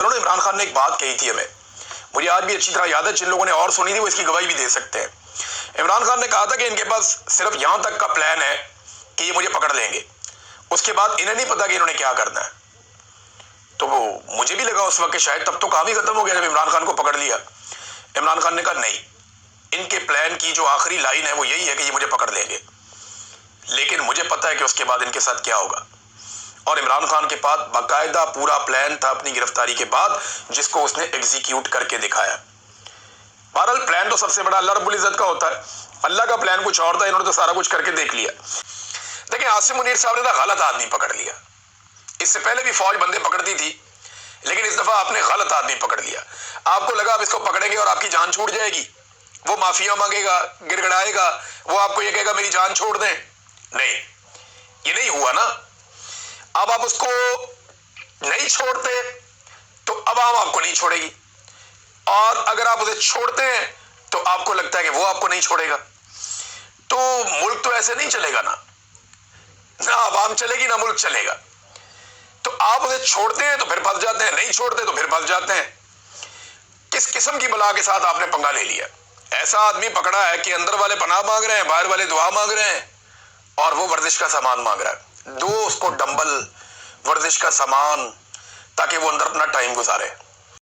انہوں نے عمران خان نے ایک بات کہی تھی ہمیں، مجھے آج بھی اچھی طرح یاد ہے، جن لوگوں نے اور سنی تھی وہ اس کی گواہی بھی دے سکتے ہیں۔ عمران خان نے کہا تھا کہ ان کے پاس صرف یہاں تک کا پلان ہے کہ یہ مجھے پکڑ لیں گے، اس کے بعد انہیں نہیں پتا کہ انہوں نے کیا کرنا ہے۔ تو وہ مجھے بھی لگا اس وقت کہ شاید تب تو کام ہی ختم ہو گیا جب عمران خان کو پکڑ لیا۔ عمران خان نے کہا نہیں، ان کے پلان کی جو آخری لائن ہے وہ یہی ہے کہ یہ مجھے پکڑ لیں گے، لیکن مجھے پتا ہے کہ اس کے بعد ان کے ساتھ کیا ہوگا۔ اور عمران خان کے پاس باقاعدہ پورا پلان تھا اپنی گرفتاری کے بعد، جس کو اس نے ایگزیکیوٹ کر کے دکھایا۔ بہرحال پلان تو سب سے بڑا اللہ رب العزت کا ہوتا ہے، اللہ کا پلان کچھ اور تھا، انہوں نے تو سارا کچھ کر کے دیکھ لیا۔ دیکھیں عاصم منیر صاحب نے غلط آدمی پکڑ لیا، اس سے پہلے بھی فوج بندے پکڑتی تھی، لیکن اس دفعہ آپ نے غلط آدمی پکڑ لیا۔ آپ کو لگا آپ اس کو پکڑیں گے اور آپ کی جان چھوٹ جائے گی، وہ معافیا مانگے گا، گڑ گڑائے گا، وہ آپ کو یہ کہے گا میری جان چھوڑ دیں۔ نہیں، یہ نہیں ہوا نا۔ اب آپ اس کو نہیں چھوڑتے تو عوام آپ کو نہیں چھوڑے گی، اور اگر آپ اسے چھوڑتے ہیں تو آپ کو لگتا ہے کہ وہ آپ کو نہیں چھوڑے گا۔ تو ملک تو ایسے نہیں چلے گا نا عوام چلے گی نہ ملک چلے گا۔ تو آپ اسے چھوڑتے ہیں تو پھر پھنس جاتے ہیں، نہیں چھوڑتے تو پھر پھنس جاتے ہیں۔ کس قسم کی بلا کے ساتھ آپ نے پنگا لے لیا؟ ایسا آدمی پکڑا ہے کہ اندر والے پناہ مانگ رہے ہیں، باہر والے دعا مانگ رہے ہیں، اور وہ ورزش کا سامان مانگ رہا ہے۔ دو اس کو ڈمبل، ورزش کا سامان، تاکہ وہ اندر اپنا ٹائم گزارے۔